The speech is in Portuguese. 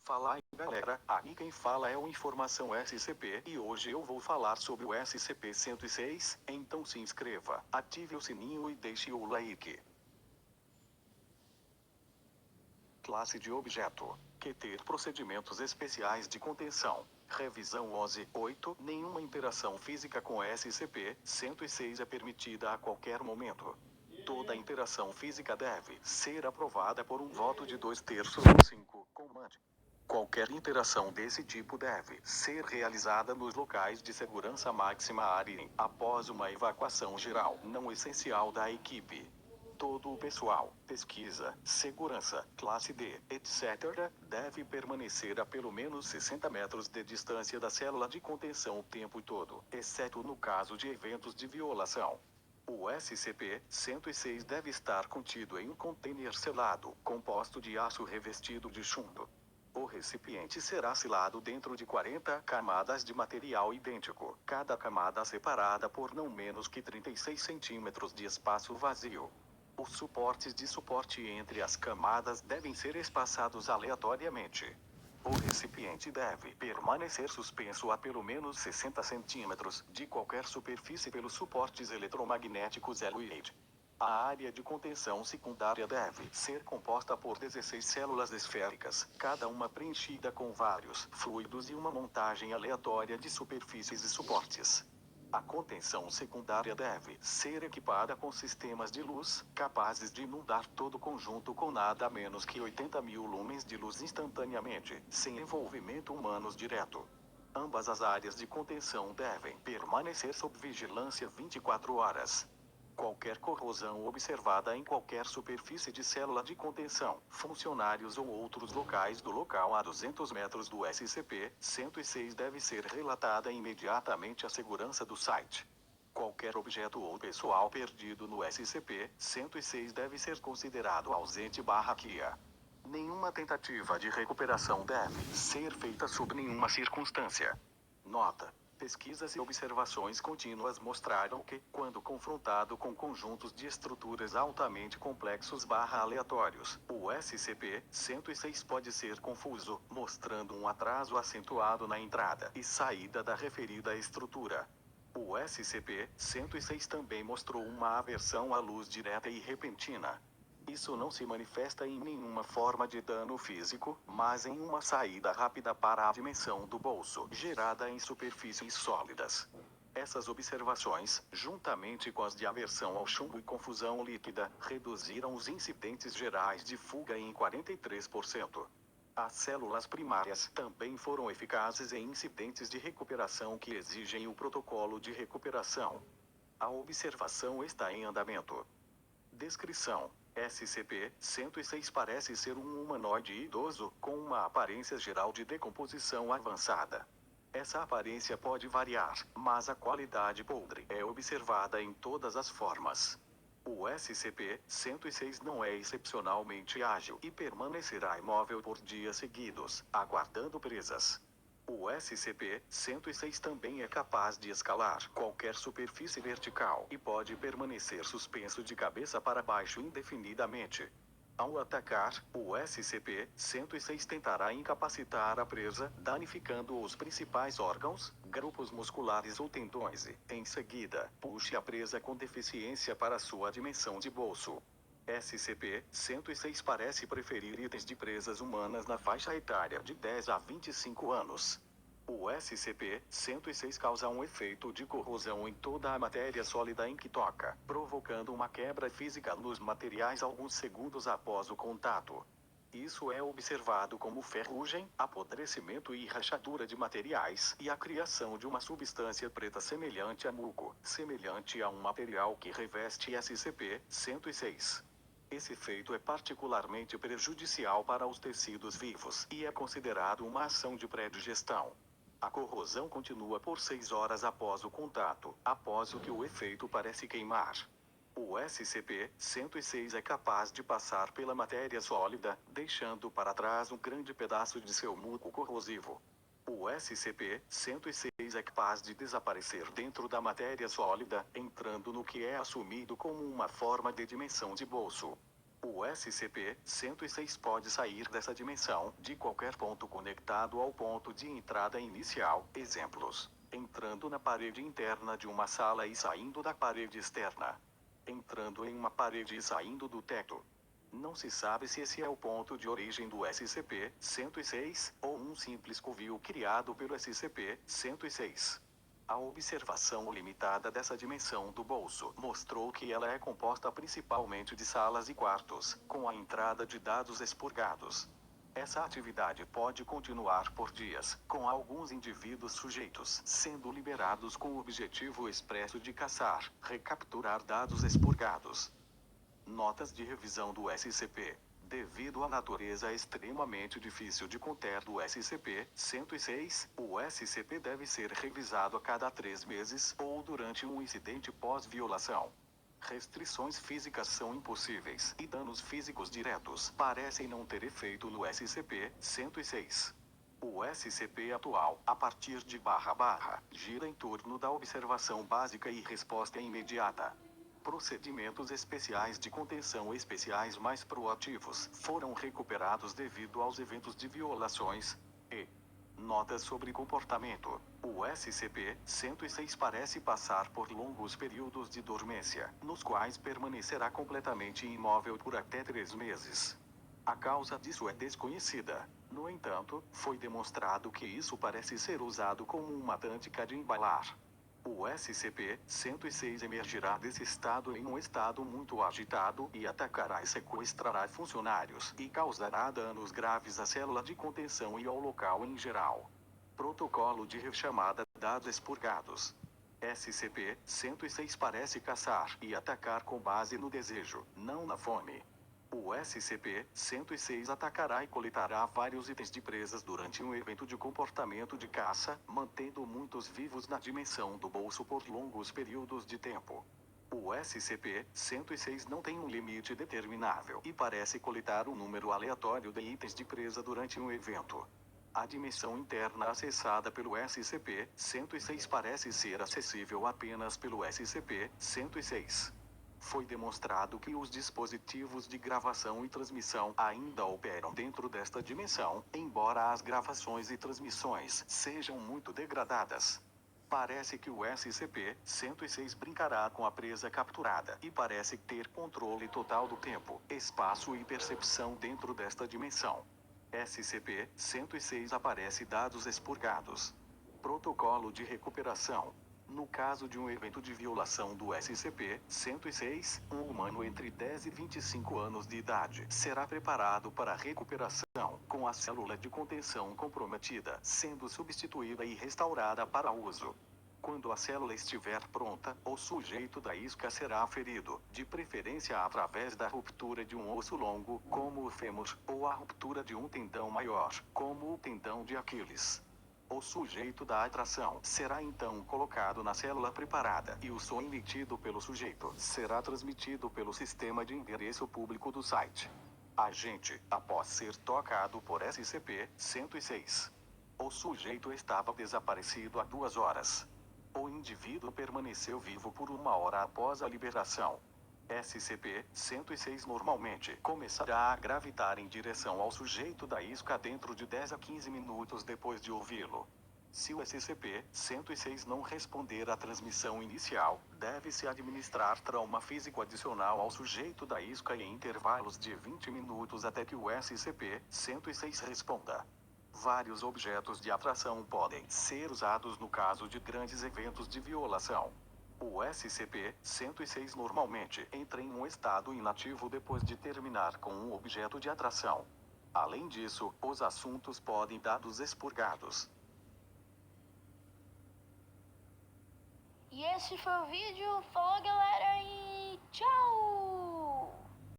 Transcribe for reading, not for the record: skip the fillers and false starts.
Fala aí galera, aqui quem fala é o Informação SCP e hoje eu vou falar sobre o SCP-106, então se inscreva, ative o sininho e deixe o like. Classe de objeto. QT procedimentos especiais de contenção. Revisão 11.8 Nenhuma interação física com SCP-106 é permitida a qualquer momento. Toda interação física deve ser aprovada por um voto de 2/3 ou 5, Command. Qualquer interação desse tipo deve ser realizada nos locais de segurança máxima ARIN, após uma evacuação geral não essencial da equipe. Todo o pessoal, pesquisa, segurança, classe D, etc., deve permanecer a pelo menos 60 metros de distância da célula de contenção o tempo todo, exceto no caso de eventos de violação. O SCP-106 deve estar contido em um container selado, composto de aço revestido de chumbo. O recipiente será selado dentro de 40 camadas de material idêntico, cada camada separada por não menos que 36 centímetros de espaço vazio. Os suportes de suporte entre as camadas devem ser espaçados aleatoriamente. O recipiente deve permanecer suspenso a pelo menos 60 centímetros de qualquer superfície pelos suportes eletromagnéticos LED. A área de contenção secundária deve ser composta por 16 células esféricas, cada uma preenchida com vários fluidos e uma montagem aleatória de superfícies e suportes. A contenção secundária deve ser equipada com sistemas de luz, capazes de inundar todo o conjunto com nada menos que 80.000 lumens de luz instantaneamente, sem envolvimento humano direto. Ambas as áreas de contenção devem permanecer sob vigilância 24 horas. Qualquer corrosão observada em qualquer superfície de célula de contenção, funcionários ou outros locais do local a 200 metros do SCP-106 deve ser relatada imediatamente à segurança do site. Qualquer objeto ou pessoal perdido no SCP-106 deve ser considerado ausente/QIA. Nenhuma tentativa de recuperação deve ser feita sob nenhuma circunstância. Nota: pesquisas e observações contínuas mostraram que, quando confrontado com conjuntos de estruturas altamente complexos/aleatórios, o SCP-106 pode ser confuso, mostrando um atraso acentuado na entrada e saída da referida estrutura. O SCP-106 também mostrou uma aversão à luz direta e repentina. Isso não se manifesta em nenhuma forma de dano físico, mas em uma saída rápida para a dimensão do bolso, gerada em superfícies sólidas. Essas observações, juntamente com as de aversão ao chumbo e confusão líquida, reduziram os incidentes gerais de fuga em 43%. As células primárias também foram eficazes em incidentes de recuperação que exigem o protocolo de recuperação. A observação está em andamento. Descrição: SCP-106 parece ser um humanoide idoso, com uma aparência geral de decomposição avançada. Essa aparência pode variar, mas a qualidade podre é observada em todas as formas. O SCP-106 não é excepcionalmente ágil e permanecerá imóvel por dias seguidos, aguardando presas. O SCP-106 também é capaz de escalar qualquer superfície vertical e pode permanecer suspenso de cabeça para baixo indefinidamente. Ao atacar, o SCP-106 tentará incapacitar a presa, danificando os principais órgãos, grupos musculares ou tendões e, em seguida, puxe a presa com deficiência para sua dimensão de bolso. SCP-106 parece preferir itens de presas humanas na faixa etária de 10 a 25 anos. O SCP-106 causa um efeito de corrosão em toda a matéria sólida em que toca, provocando uma quebra física nos materiais alguns segundos após o contato. Isso é observado como ferrugem, apodrecimento e rachadura de materiais, e a criação de uma substância preta semelhante a muco, semelhante a um material que reveste SCP-106. Esse efeito é particularmente prejudicial para os tecidos vivos e é considerado uma ação de predigestão. A corrosão continua por 6 horas após o contato, após o que o efeito parece queimar. O SCP-106 é capaz de passar pela matéria sólida, deixando para trás um grande pedaço de seu muco corrosivo. O SCP-106 é capaz de desaparecer dentro da matéria sólida, entrando no que é assumido como uma forma de dimensão de bolso. O SCP-106 pode sair dessa dimensão de qualquer ponto conectado ao ponto de entrada inicial. Exemplos: entrando na parede interna de uma sala e saindo da parede externa. Entrando em uma parede e saindo do teto. Não se sabe se esse é o ponto de origem do SCP-106 ou um simples covil criado pelo SCP-106. A observação limitada dessa dimensão do bolso mostrou que ela é composta principalmente de salas e quartos, com a entrada de dados expurgados. Essa atividade pode continuar por dias, com alguns indivíduos sujeitos sendo liberados com o objetivo expresso de caçar, recapturar dados expurgados. Notas de revisão do SCP. Devido à natureza extremamente difícil de conter do SCP-106, o SCP deve ser revisado a cada 3 meses ou durante um incidente pós-violação. Restrições físicas são impossíveis e danos físicos diretos parecem não ter efeito no SCP-106. O SCP atual, a partir de gira em torno da observação básica e resposta imediata. Procedimentos especiais de contenção especiais mais proativos foram recuperados devido aos eventos de violações. E notas sobre comportamento. O SCP-106 parece passar por longos períodos de dormência, nos quais permanecerá completamente imóvel por até 3 meses. A causa disso é desconhecida. No entanto, foi demonstrado que isso parece ser usado como uma tática de embalar. O SCP-106 emergirá desse estado em um estado muito agitado e atacará e sequestrará funcionários e causará danos graves à célula de contenção e ao local em geral. Protocolo de rechamada: dados expurgados. SCP-106 parece caçar e atacar com base no desejo, não na fome. O SCP-106 atacará e coletará vários itens de presas durante um evento de comportamento de caça, mantendo muitos vivos na dimensão do bolso por longos períodos de tempo. O SCP-106 não tem um limite determinável e parece coletar um número aleatório de itens de presa durante um evento. A dimensão interna acessada pelo SCP-106 parece ser acessível apenas pelo SCP-106. Foi demonstrado que os dispositivos de gravação e transmissão ainda operam dentro desta dimensão, embora as gravações e transmissões sejam muito degradadas. Parece que o SCP-106 brincará com a presa capturada e parece ter controle total do tempo, espaço e percepção dentro desta dimensão. SCP-106 aparece dados expurgados. Protocolo de recuperação. No caso de um evento de violação do SCP-106, um humano entre 10 e 25 anos de idade será preparado para a recuperação, com a célula de contenção comprometida sendo substituída e restaurada para uso. Quando a célula estiver pronta, o sujeito da isca será ferido, de preferência através da ruptura de um osso longo, como o fêmur, ou a ruptura de um tendão maior, como o tendão de Aquiles. O sujeito da atração será então colocado na célula preparada e o som emitido pelo sujeito será transmitido pelo sistema de endereço público do site. Agente, após ser tocado por SCP-106. O sujeito estava desaparecido há 2 horas. O indivíduo permaneceu vivo por 1 hora após a liberação. SCP-106 normalmente começará a gravitar em direção ao sujeito da isca dentro de 10 a 15 minutos depois de ouvi-lo. Se o SCP-106 não responder à transmissão inicial, deve-se administrar trauma físico adicional ao sujeito da isca em intervalos de 20 minutos até que o SCP-106 responda. Vários objetos de atração podem ser usados no caso de grandes eventos de violação. O SCP-106 normalmente entra em um estado inativo depois de terminar com um objeto de atração. Além disso, os assuntos podem dados expurgados. E esse foi o vídeo. Falou, galera, e tchau!